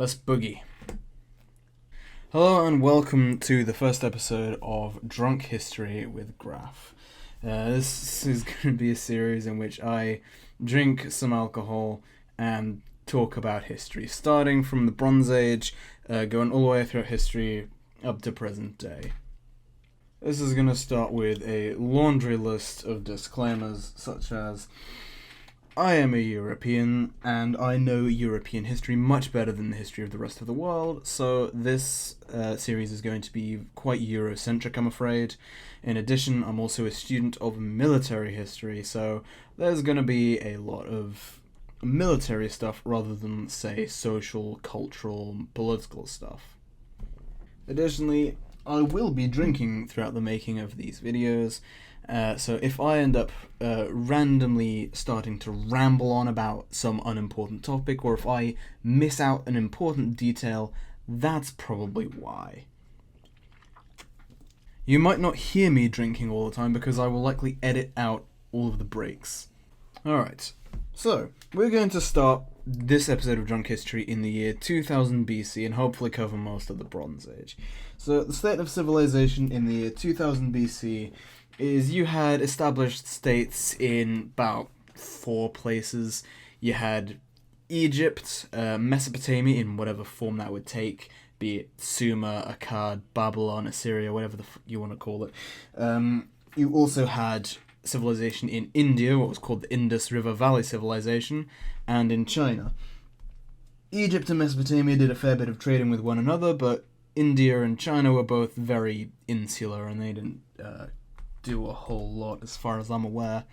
Let's boogie. Hello and welcome to the first episode of Drunk History with Graf. This is going to be a series in which I drink some alcohol and talk about history, starting from the Bronze Age, going all the way through history up to present day. This is going to start with a laundry list of disclaimers such as I am a European, and I know European history much better than the history of the rest of the world, so this series is going to be quite Eurocentric, I'm afraid. In addition, I'm also a student of military history, so there's going to be a lot of military stuff rather than, say, social, cultural, political stuff. Additionally, I will be drinking throughout the making of these videos, so if I end up randomly starting to ramble on about some unimportant topic, or if I miss out an important detail, that's probably why. You might not hear me drinking all the time because I will likely edit out all of the breaks. Alright, so we're going to start this episode of Drunk History in the year 2000 BC and hopefully cover most of the Bronze Age. So the state of civilization in the year 2000 BC is you had established states in about 4 places. You had Egypt, Mesopotamia in whatever form that would take, be it Sumer, Akkad, Babylon, Assyria, whatever you want to call it. You also had civilization in India, what was called the Indus River Valley Civilization, and in China. Egypt and Mesopotamia did a fair bit of trading with one another, but India and China were both very insular and they didn't do a whole lot as far as I'm aware.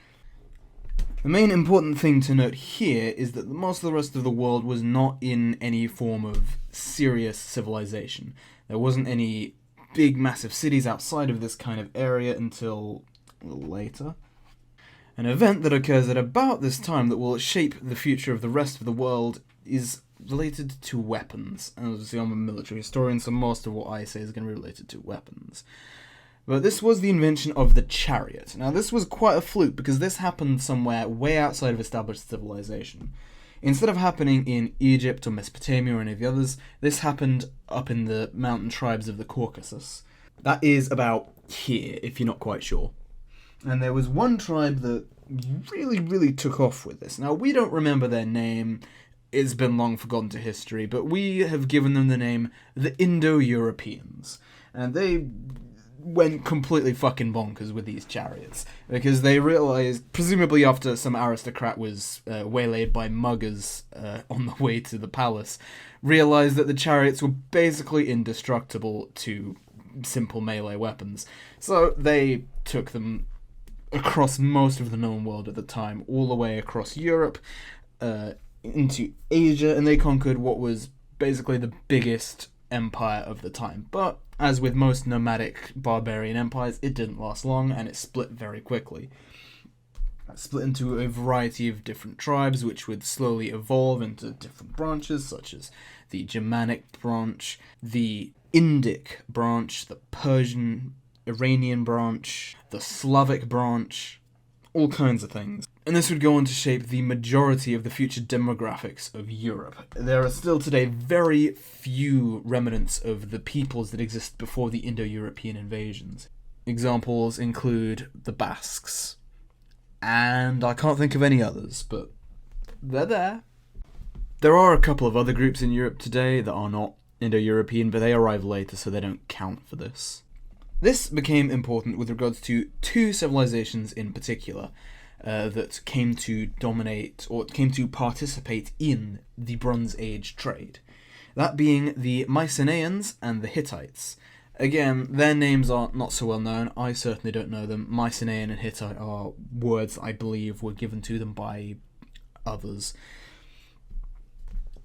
The main important thing to note here is that most of the rest of the world was not in any form of serious civilization. There wasn't any big massive cities outside of this kind of area until later. An event that occurs at about this time that will shape the future of the rest of the world is related to weapons. And obviously I'm a military historian, so most of what I say is going to be related to weapons. But this was the invention of the chariot. Now this was quite a fluke because this happened somewhere way outside of established civilization. Instead of happening in Egypt or Mesopotamia or any of the others, this happened up in the mountain tribes of the Caucasus. That is about here, if you're not quite sure. And there was one tribe that really took off with this. Now we don't remember their name, it's been long forgotten to history, but we have given them the name the Indo-Europeans. And they went completely fucking bonkers with these chariots because they realized, presumably after some aristocrat was waylaid by muggers on the way to the palace, realized that the chariots were basically indestructible to simple melee weapons. So they took them across most of the known world at the time, all the way across Europe into Asia, and they conquered what was basically the biggest empire of the time. But as with most nomadic barbarian empires, it didn't last long and it split very quickly. It split into a variety of different tribes which would slowly evolve into different branches such as the Germanic branch, the Indic branch, the Persian, Iranian branch, the Slavic branch, all kinds of things. And this would go on to shape the majority of the future demographics of Europe. There are still today very few remnants of the peoples that exist before the Indo-European invasions. Examples include the Basques, and I can't think of any others, but they're there. There are a couple of other groups in Europe today that are not Indo-European, but they arrive later, so they don't count for this. This became important with regards to 2 civilizations in particular that came to dominate, or came to participate in the Bronze Age trade. That being the Mycenaeans and the Hittites. Again, their names are not so well known, I certainly don't know them. Mycenaean and Hittite are words I believe were given to them by others.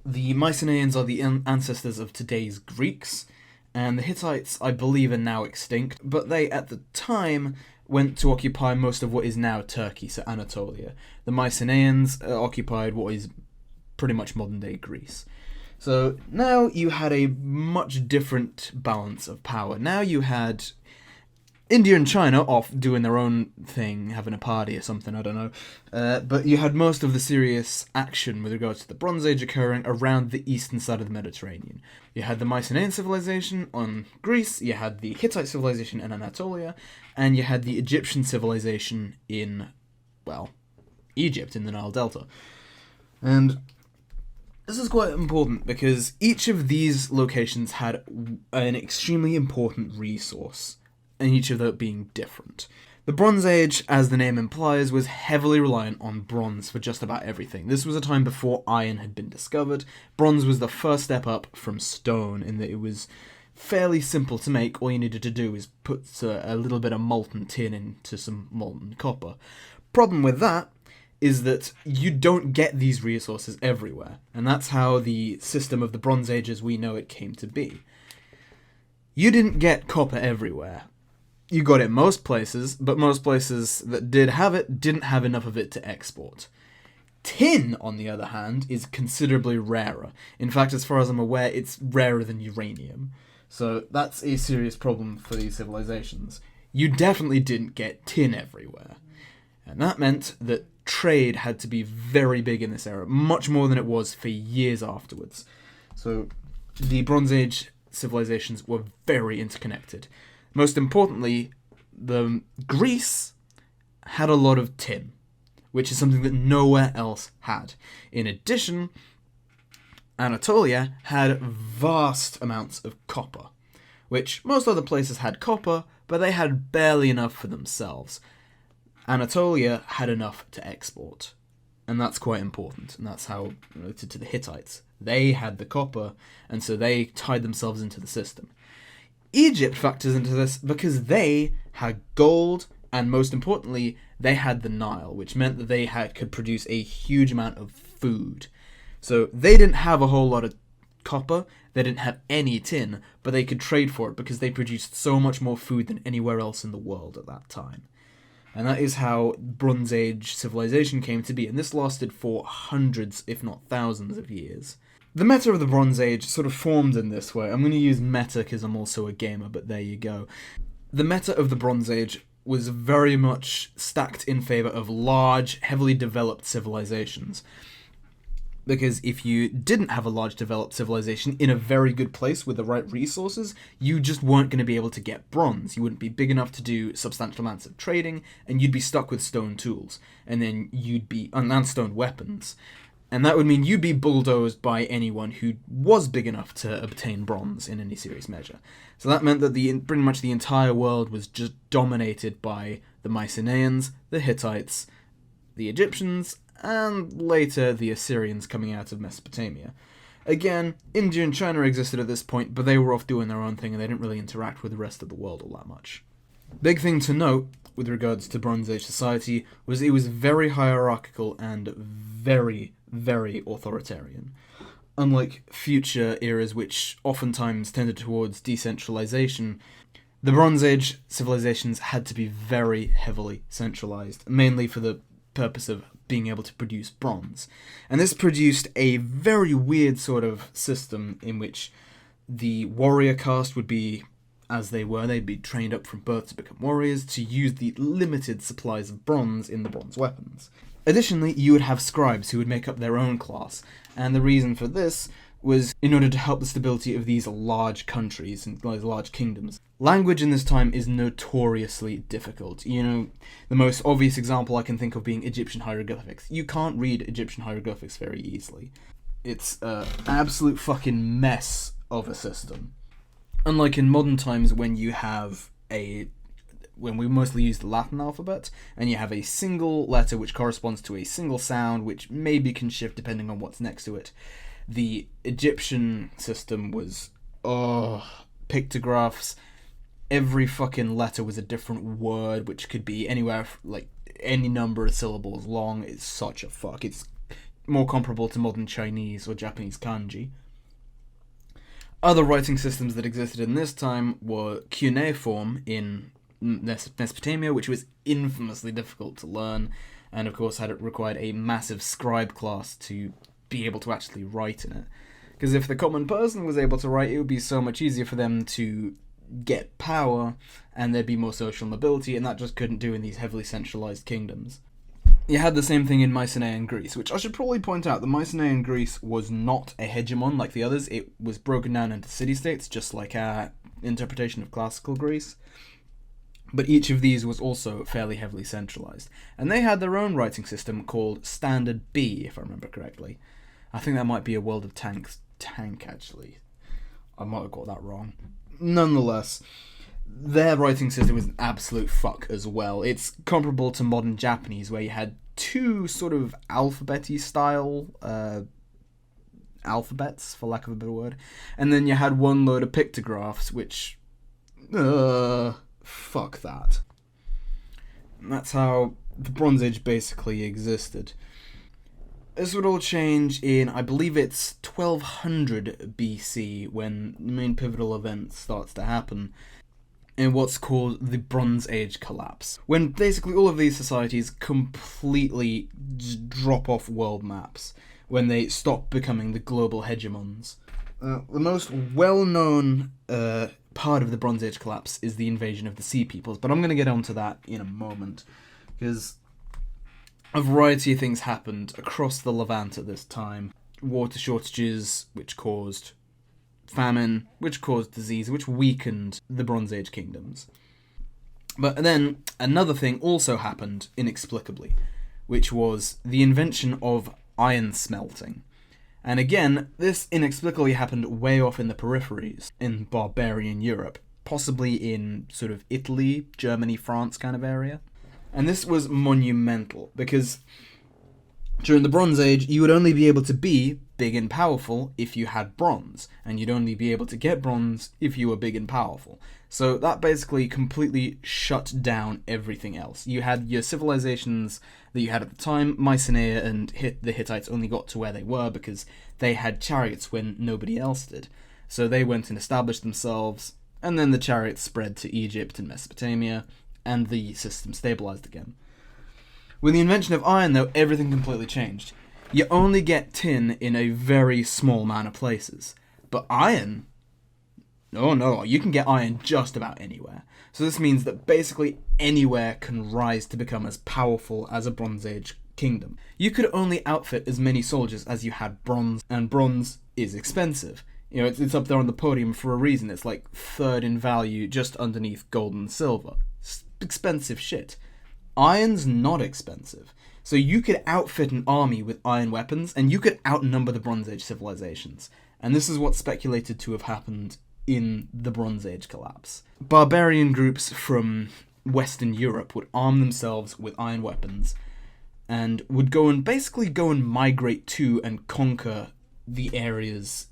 The Mycenaeans are the ancestors of today's Greeks, and the Hittites, I believe, are now extinct, but they, at the time, went to occupy most of what is now Turkey, so Anatolia. The Mycenaeans occupied what is pretty much modern-day Greece. So now you had a much different balance of power. Now you had India and China off doing their own thing, having a party or something, I don't know. But you had most of the serious action with regards to the Bronze Age occurring around the eastern side of the Mediterranean. You had the Mycenaean civilization on Greece, you had the Hittite civilization in Anatolia, and you had the Egyptian civilization in, well, Egypt in the Nile Delta. And this is quite important because each of these locations had an extremely important resource, and each of them being different. The Bronze Age, as the name implies, was heavily reliant on bronze for just about everything. This was a time before iron had been discovered. Bronze was the first step up from stone in that it was fairly simple to make. All you needed to do is put a little bit of molten tin into some molten copper. Problem with that is that you don't get these resources everywhere, and that's how the system of the Bronze Age as we know it came to be. You didn't get copper everywhere. You got it most places, but most places that did have it didn't have enough of it to export. Tin, on the other hand, is considerably rarer. In fact, as far as I'm aware, it's rarer than uranium. So that's a serious problem for these civilizations. You definitely didn't get tin everywhere. And that meant that trade had to be very big in this era, much more than it was for years afterwards. So the Bronze Age civilizations were very interconnected. Most importantly, Greece had a lot of tin, which is something that nowhere else had. In addition, Anatolia had vast amounts of copper, which most other places had copper, but they had barely enough for themselves. Anatolia had enough to export, and that's quite important, and that's how related to the Hittites. They had the copper, and so they tied themselves into the system. Egypt factors into this because they had gold, and most importantly, they had the Nile, which meant that they could produce a huge amount of food. So they didn't have a whole lot of copper, they didn't have any tin, but they could trade for it because they produced so much more food than anywhere else in the world at that time. And that is how Bronze Age civilization came to be, and this lasted for hundreds, if not thousands of years. The meta of the Bronze Age sort of formed in this way. I'm going to use meta because I'm also a gamer, but there you go. The meta of the Bronze Age was very much stacked in favour of large, heavily developed civilizations. Because if you didn't have a large developed civilization in a very good place with the right resources, you just weren't going to be able to get bronze. You wouldn't be big enough to do substantial amounts of trading, and you'd be stuck with stone tools. And then you'd be and stone weapons. And that would mean you'd be bulldozed by anyone who was big enough to obtain bronze in any serious measure. So that meant that pretty much the entire world was just dominated by the Mycenaeans, the Hittites, the Egyptians, and later the Assyrians coming out of Mesopotamia. Again, India and China existed at this point, but they were off doing their own thing and they didn't really interact with the rest of the world all that much. Big thing to note with regards to Bronze Age society was it was very hierarchical and very, very authoritarian. Unlike future eras which oftentimes tended towards decentralization, the Bronze Age civilizations had to be very heavily centralized, mainly for the purpose of being able to produce bronze. And this produced a very weird sort of system in which the warrior caste would be as they were. They'd be trained up from birth to become warriors to use the limited supplies of bronze in the bronze weapons. Additionally, you would have scribes who would make up their own class, and the reason for this was in order to help the stability of these large countries and these large kingdoms. Language in this time is notoriously difficult. You know, the most obvious example I can think of being Egyptian hieroglyphics. You can't read Egyptian hieroglyphics very easily. It's an absolute fucking mess of a system. Unlike in modern times when we mostly use the Latin alphabet, and you have a single letter which corresponds to a single sound, which maybe can shift depending on what's next to it. The Egyptian system was, pictographs. Every fucking letter was a different word, which could be anywhere, like, any number of syllables long. It's such a fuck. It's more comparable to modern Chinese or Japanese kanji. Other writing systems that existed in this time were cuneiform in Mesopotamia, which was infamously difficult to learn, and of course required a massive scribe class to be able to actually write in it. Because if the common person was able to write, it would be so much easier for them to get power, and there'd be more social mobility, and that just couldn't do in these heavily centralized kingdoms. You had the same thing in Mycenaean Greece, which I should probably point out, the Mycenaean Greece was not a hegemon like the others. It was broken down into city-states, just like our interpretation of classical Greece. But each of these was also fairly heavily centralized. And they had their own writing system called Standard B, if I remember correctly. I think that might be a World of Tanks tank, actually. I might have got that wrong. Nonetheless, their writing system was an absolute fuck as well. It's comparable to modern Japanese, where you had two sort of alphabet-y style alphabets, for lack of a better word, and then you had one load of pictographs, which... fuck that. And that's how the Bronze Age basically existed. This would all change in, I believe it's 1200 BC, when the main pivotal event starts to happen, in what's called the Bronze Age collapse, when basically all of these societies completely drop off world maps, when they stop becoming the global hegemons. The most well-known part of the Bronze Age collapse is the invasion of the Sea Peoples, but I'm going to get onto that in a moment, because a variety of things happened across the Levant at this time. Water shortages, which caused famine, which caused disease, which weakened the Bronze Age kingdoms. But then another thing also happened inexplicably, which was the invention of iron smelting. And again, this inexplicably happened way off in the peripheries, in barbarian Europe, possibly in sort of Italy, Germany, France kind of area. And this was monumental, because during the Bronze Age, you would only be able to be big and powerful if you had bronze, and you'd only be able to get bronze if you were big and powerful. So that basically completely shut down everything else. You had your civilizations that you had at the time. Mycenae and the Hittites only got to where they were because they had chariots when nobody else did. So they went and established themselves, and then the chariots spread to Egypt and Mesopotamia, and the system stabilized again. With the invention of iron, though, everything completely changed. You only get tin in a very small amount of places. But iron? Oh no, you can get iron just about anywhere. So this means that basically anywhere can rise to become as powerful as a Bronze Age kingdom. You could only outfit as many soldiers as you had bronze, and bronze is expensive. You know, it's up there on the podium for a reason. It's like third in value, just underneath gold and silver. It's expensive shit. Iron's not expensive. So you could outfit an army with iron weapons, and you could outnumber the Bronze Age civilizations. And this is what's speculated to have happened in the Bronze Age collapse. Barbarian groups from Western Europe would arm themselves with iron weapons, and would basically go and migrate to and conquer the areas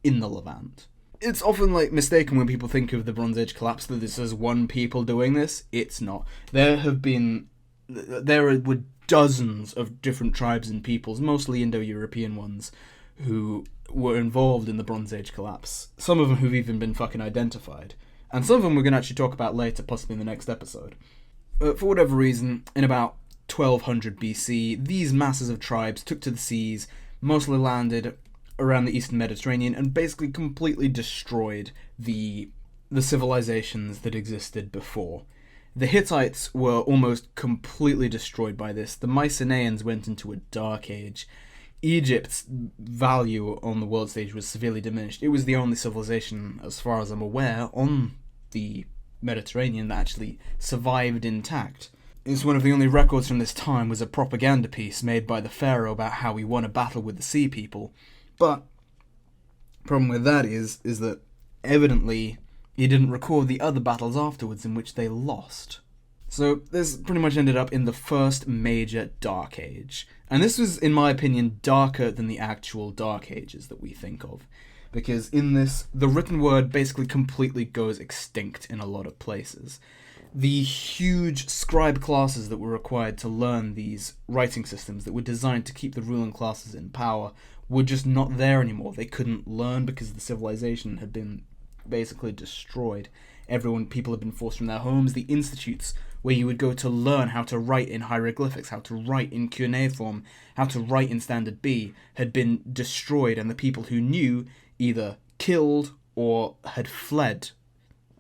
in the Levant. It's often mistaken when people think of the Bronze Age collapse that this is one people doing this. It's not. There were dozens of different tribes and peoples, mostly Indo-European ones, who were involved in the Bronze Age collapse. Some of them who've even been fucking identified. And some of them we're going to actually talk about later, possibly in the next episode. For whatever reason, in about 1200 BC, these masses of tribes took to the seas, mostly landed around the Eastern Mediterranean, and basically completely destroyed the civilizations that existed before. The Hittites were almost completely destroyed by this. The Mycenaeans went into a dark age. Egypt's value on the world stage was severely diminished. It was the only civilization, as far as I'm aware, on the Mediterranean that actually survived intact. It's one of the only records from this time was a propaganda piece made by the pharaoh about how he won a battle with the Sea People. But the problem with that is that evidently he didn't record the other battles afterwards in which they lost. So this pretty much ended up in the first major Dark Age. And this was, in my opinion, darker than the actual Dark Ages that we think of. Because in this, the written word basically completely goes extinct in a lot of places. The huge scribe classes that were required to learn these writing systems that were designed to keep the ruling classes in power were just not there anymore. They couldn't learn because the civilization had been basically destroyed. People had been forced from their homes. The institutes where you would go to learn how to write in hieroglyphics, how to write in cuneiform, how to write in Standard B, had been destroyed, and the people who knew either killed or had fled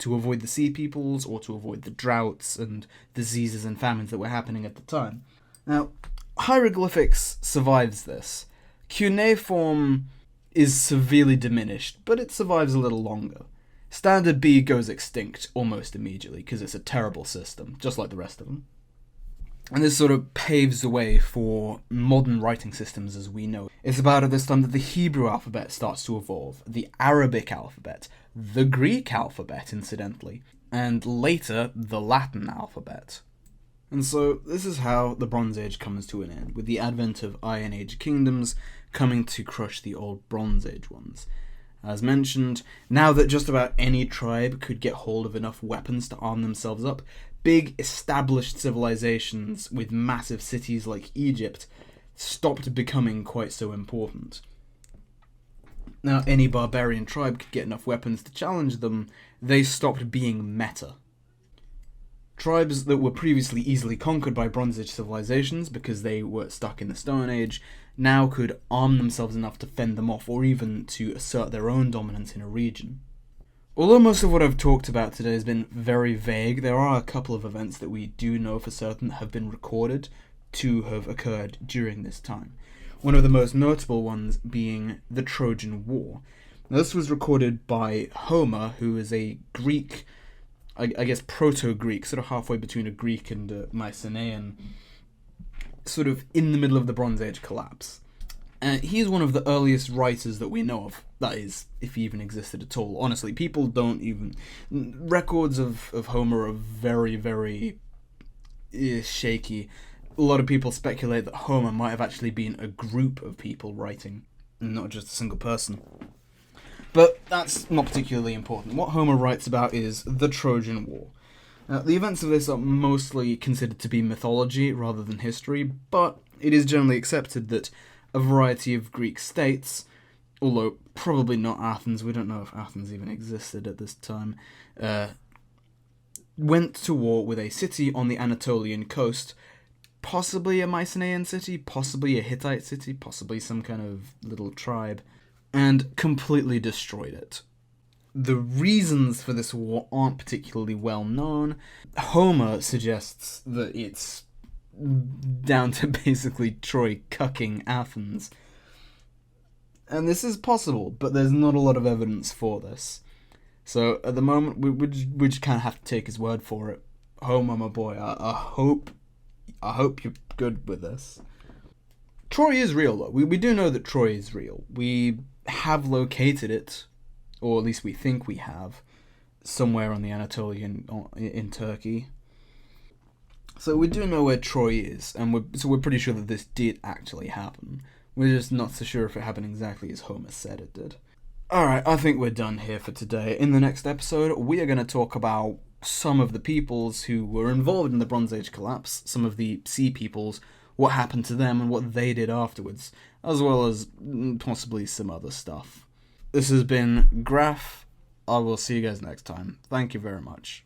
to avoid the sea peoples or to avoid the droughts and diseases and famines that were happening at the time. Now, hieroglyphics survives this. Cuneiform is severely diminished, but it survives a little longer. Standard B goes extinct almost immediately because it's a terrible system, just like the rest of them. And this sort of paves the way for modern writing systems as we know. It's about at this time that the Hebrew alphabet starts to evolve, the Arabic alphabet, the Greek alphabet, incidentally, and later the Latin alphabet. And so this is how the Bronze Age comes to an end, with the advent of Iron Age kingdoms coming to crush the old Bronze Age ones. As mentioned, now that just about any tribe could get hold of enough weapons to arm themselves up, big established civilizations with massive cities like Egypt stopped becoming quite so important. Now, any barbarian tribe could get enough weapons to challenge them, they stopped being meta. Tribes that were previously easily conquered by Bronze Age civilizations because they were stuck in the Stone Age now could arm themselves enough to fend them off or even to assert their own dominance in a region. Although most of what I've talked about today has been very vague, there are a couple of events that we do know for certain have been recorded to have occurred during this time. One of the most notable ones being the Trojan War. Now, this was recorded by Homer, who is a Greek, I guess proto-Greek, sort of halfway between a Greek and a Mycenaean, sort of in the middle of the Bronze Age collapse. He's one of the earliest writers that we know of, that is, if he even existed at all. Honestly, people don't even... Records of Homer are very, very shaky. A lot of people speculate that Homer might have actually been a group of people writing, and not just a single person. But that's not particularly important. What Homer writes about is the Trojan War. The events of this are mostly considered to be mythology rather than history, but it is generally accepted that a variety of Greek states, although probably not Athens, we don't know if Athens even existed at this time, went to war with a city on the Anatolian coast, possibly a Mycenaean city, possibly a Hittite city, possibly some kind of little tribe, and completely destroyed it. The reasons for this war aren't particularly well known. Homer suggests that it's down to basically Troy cucking Athens. And this is possible, but there's not a lot of evidence for this. So at the moment, we just kind of have to take his word for it. Homer, my boy, I hope you're good with this. Troy is real, though. We do know that Troy is real. We have located it, or at least we think we have, somewhere on the Anatolian in Turkey. So we do know where Troy is, and we're pretty sure that this did actually happen. We're just not so sure if it happened exactly as Homer said it did. Alright, I think we're done here for today. In the next episode, we are going to talk about some of the peoples who were involved in the Bronze Age collapse, some of the sea peoples, what happened to them and what they did afterwards, as well as possibly some other stuff. This has been Graf. I will see you guys next time. Thank you very much.